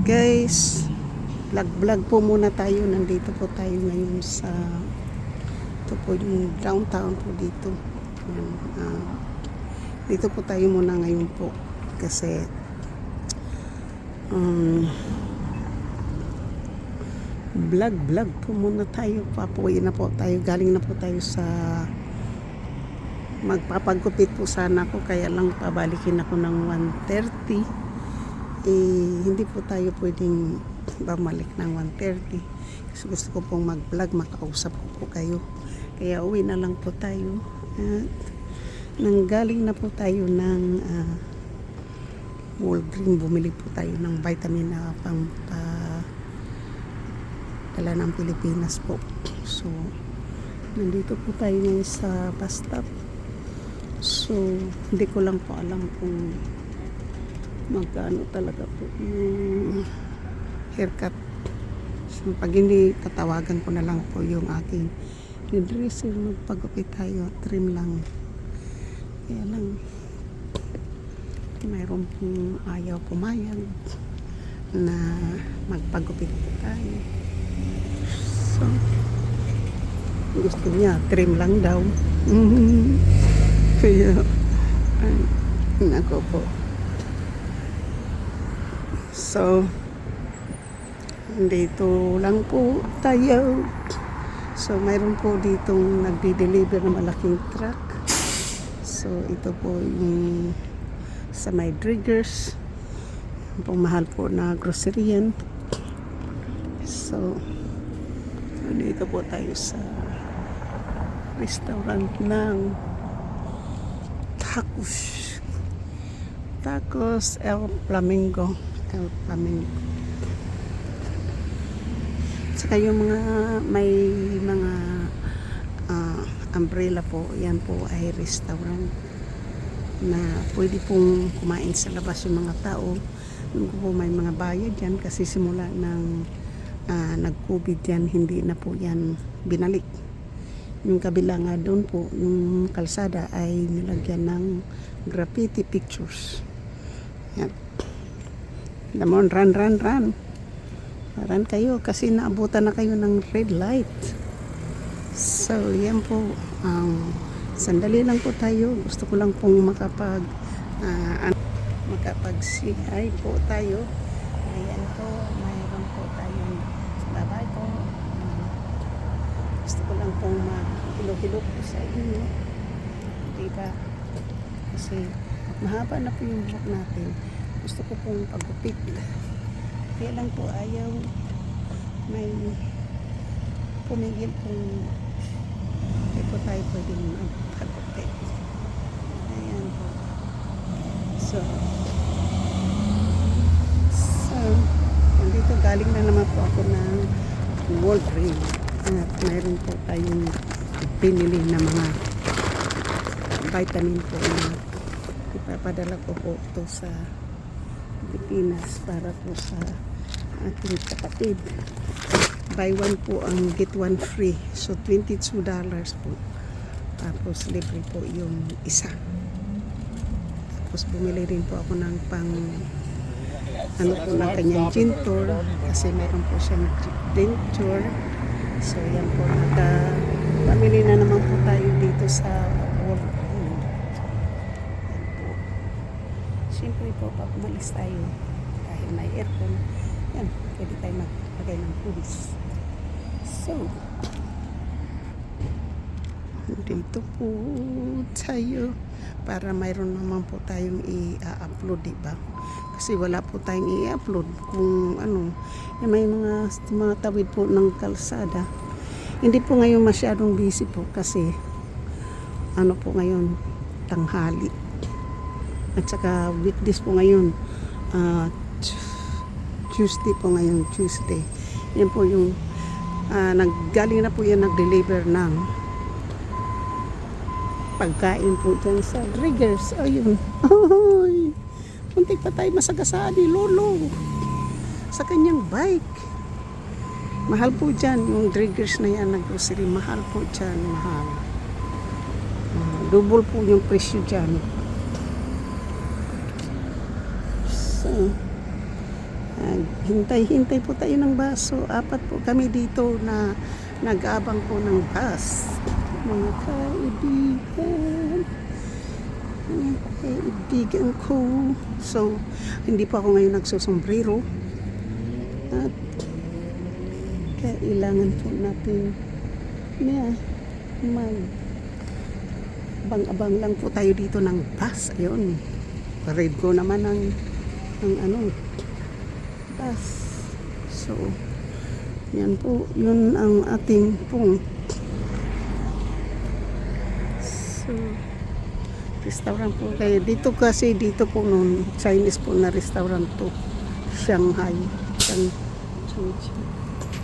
Guys, vlog po muna tayo. Nandito po tayo ngayon sa ito po yung downtown po dito. Yan, dito po tayo muna ngayon po kasi vlog po muna tayo. Papuwi na po tayo. Galing na po tayo sa magpapagupit po sana ako, kaya lang pabalikin ako ng 1:30. Hindi po tayo pwedeng bumalik ng 1:30 kasi gusto ko pong mag-vlog, makausap ko po kayo, kaya uwi na lang po tayo. At nanggaling na po tayo ng Walgreens, bumili po tayo ng vitamin na pang dala ng Pilipinas po. So nandito po tayo ngayon sa bus stop. So hindi ko lang po alam kung magkano talaga po yung haircut. So pag hindi, tatawagan ko na lang po yung aking hairdresser, magpagupit tayo, trim lang. Kaya lang mayroon pong ayaw pumayag na magpagupit po tayo. So gusto niya trim lang daw. Kaya nako po. So dito lang po tayo. So mayroon po ditong nagdi-deliver ng malaking truck. So ito po yung sa may Driggers, pong mahal po na grocery yan. So dito po tayo sa restaurant ng Tacos El Flamingo. Saka yung mga may mga umbrella po, yan po ay restaurant na pwede pong kumain sa labas yung mga tao. Nung po may mga bayad yan kasi simula ng nag-COVID yan, hindi na po yan binalik. Yung kabila nga doon po, yung kalsada ay nilagyan ng graffiti pictures. Yan. Damon, run kayo kasi naabutan na kayo ng red light. So yan po, sandali lang po tayo. Gusto ko lang pong makapag-say hi po tayo. Ayan po, mayroon po tayong babay po. Gusto ko lang pong mag-ilog-ilog po sa inyo, diba? Kasi mahaba na po yung buhok natin. Gusto ko pong pagupit. Kaya lang po ayaw may pumigil pong hindi po tayo pwedeng magpagupit. Ayan po. So nandito galing na naman po ako ng Walgreens at mayroon po tayong pinili na mga vitamin po na ipapadala ko po ito sa Pilipinas para po sa ating kapatid. Buy one po ang get one free, so $22 po, tapos libre po yung isa. Tapos bumili rin po ako ng pang ano po ng kanyang gintor kasi meron po siyang denture. So yan po, pamili na naman po tayo dito sa Walgreens. Yan po. Siyempre po, pag umalis tayo, dahil may aircon, yan, pwede tayo maglagay ng pulis. So, dito po tayo para mayroon naman po tayong i-upload, diba? Kasi wala po tayong i-upload kung ano, may mga tawid po ng kalsada. Hindi po ngayon masyadong busy po kasi ano po ngayon, tanghali. At saka weekdays po ngayon, Tuesday po ngayon, Tuesday. Yan po yung galing na po yan nag-deliver ng pagkain po dyan sa Driggers. Ayun. Ay, muntik pa tayo masagasaan ni Lolo sa kanyang bike. Mahal po dyan yung Driggers na yan na grocery. Mahal po dyan, mahal. Double po yung presyo dyan. So hintay-hintay po tayo ng bus. So, apat po kami dito na nag-aabang po ng bus. Mga kaibigan. Mga kaibigan ko. So, hindi po ako ngayon nagsusombrero. At kailangan po natin abang-abang lang po tayo dito ng bus. Ayun. Parade ko naman ang bus. So, yan po. Yun ang ating pong restaurant po kayo. Dito kasi, dito po nung Chinese po na restaurant to. Shanghai. Changchun.